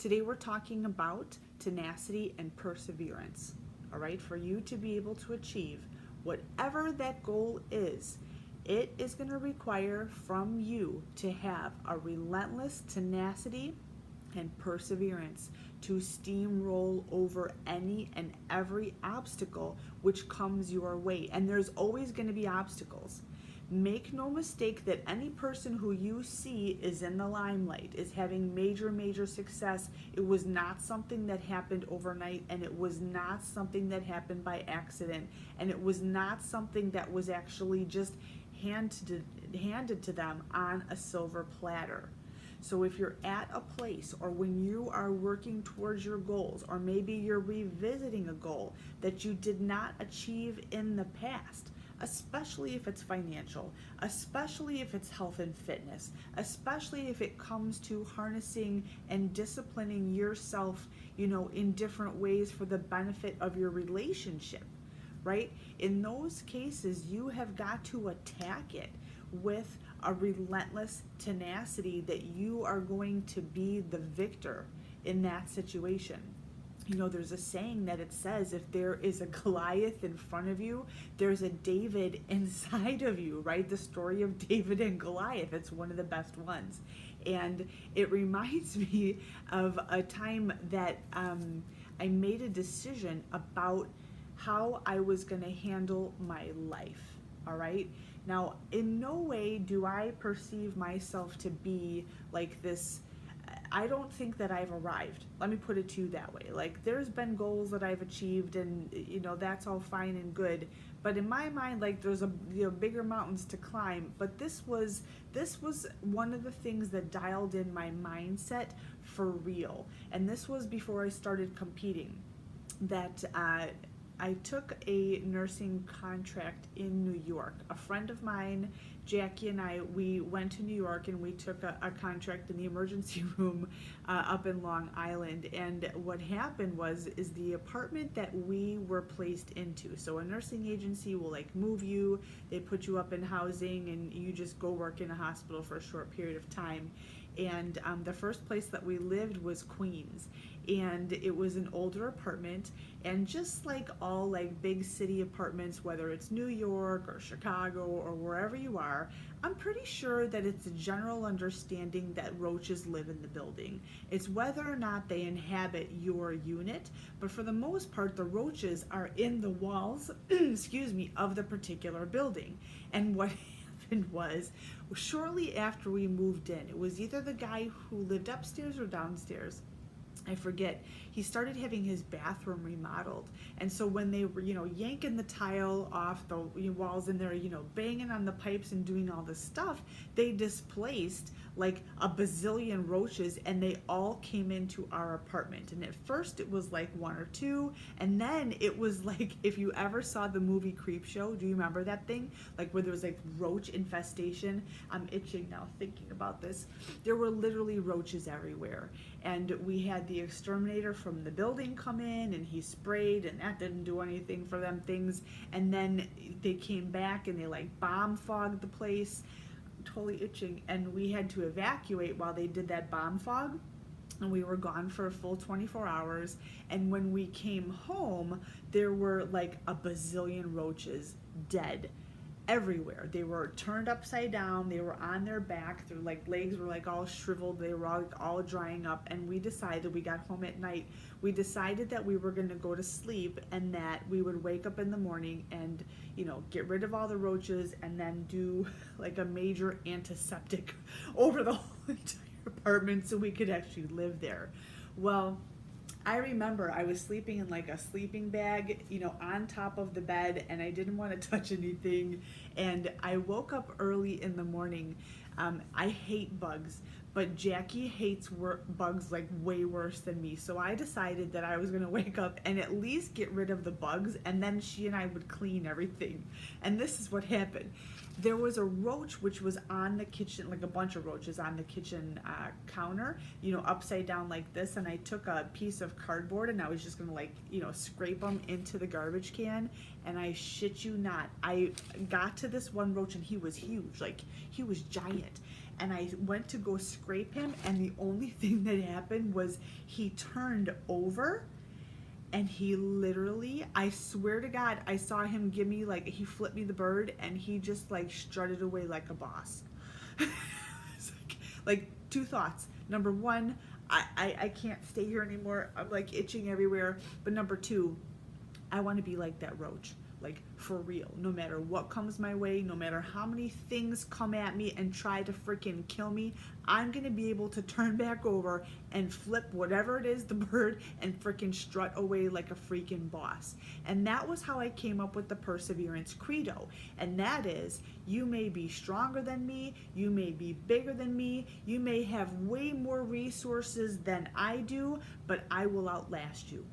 Today we're talking about tenacity and perseverance. All right, for you to be able to achieve whatever that goal is, it is going to require from you to have a relentless tenacity and perseverance to steamroll over any and every obstacle which comes your way. And there's always going to be obstacles. Make no mistake that any person who you see is in the limelight, is having major success. It was not something that happened overnight, and it was not something that happened by accident, and it was not something that was actually just handed to them on a silver platter. So if you're at a place, or when you are working towards your goals, or maybe you're revisiting a goal that you did not achieve in the past, especially if it's financial, especially if it's health and fitness, especially if it comes to harnessing and disciplining yourself, in different ways for the benefit of your relationship, right? In those cases, you have got to attack it with a relentless tenacity that you are going to be the victor in that situation. There's a saying that it says, if there is a Goliath in front of you, there's a David inside of you, right? The story of David and Goliath, it's one of the best ones. And it reminds me of a time that I made a decision about how I was going to handle my life, all right? Now, in no way do I perceive myself to be like this. I don't think that I've arrived. Let me put it to you that way. Like, there's been goals that I've achieved, and that's all fine and good. But in my mind, like, there's bigger mountains to climb. But this was one of the things that dialed in my mindset for real. And this was before I started competing. That I took a nursing contract in New York. A friend of mine, Jackie, and I, we went to New York and we took a contract in the emergency room up in Long Island. And what happened is the apartment that we were placed into. So a nursing agency will move you, they put you up in housing, and you just go work in a hospital for a short period of time. And the first place that we lived was Queens, and it was an older apartment. And just like all big city apartments, whether it's New York or Chicago or wherever you are, I'm pretty sure that it's a general understanding that roaches live in the building. It's whether or not they inhabit your unit, but for the most part, the roaches are in the walls, of the particular building. And what happened was, shortly after we moved in, it was either the guy who lived upstairs or downstairs, I forget, he started having his bathroom remodeled. And so when they were, yanking the tile off the walls, and they're, banging on the pipes and doing all this stuff, they displaced a bazillion roaches, and they all came into our apartment. And at first it was one or two, and then it was if you ever saw the movie Creepshow, do you remember that thing? Where there was roach infestation. I'm itching now thinking about this. There were literally roaches everywhere. And we had the exterminator from the building come in, and he sprayed, and that didn't do anything for them things. And then they came back and they bomb fogged the place. I'm totally itching. And we had to evacuate while they did that bomb fog. And we were gone for a full 24 hours. And when we came home, there were a bazillion roaches dead everywhere. They were turned upside down, they were on their back, their legs were all shriveled, they were all drying up. And we got home at night, we decided that we were going to go to sleep, and that we would wake up in the morning and get rid of all the roaches, and then do a major antiseptic over the whole entire apartment so we could actually live there. Well, I remember I was sleeping in a sleeping bag, on top of the bed, and I didn't want to touch anything. And I woke up early in the morning. I hate bugs, but Jackie hates bugs way worse than me. So I decided that I was going to wake up and at least get rid of the bugs, and then she and I would clean everything. And this is what happened. There was a roach which was on the kitchen, a bunch of roaches on the kitchen counter, upside down like this. And I took a piece of cardboard and I was just going to scrape them into the garbage can. And I shit you not, I got to this one roach, and he was huge, he was giant. and I went to go scrape him, and the only thing that happened was he turned over, and he literally, I swear to God, I saw him give me, like, he flipped me the bird, and he just like strutted away like a boss. It's like two thoughts. Number one, I can't stay here anymore. I'm like itching everywhere. But number two, I want to be like that roach, like for real. No matter what comes my way, no matter how many things come at me and try to freaking kill me, I'm going to be able to turn back over and flip whatever it is, the bird, and freaking strut away like a freaking boss. And that was how I came up with the perseverance credo. And that is, you may be stronger than me, you may be bigger than me, you may have way more resources than I do, but I will outlast you.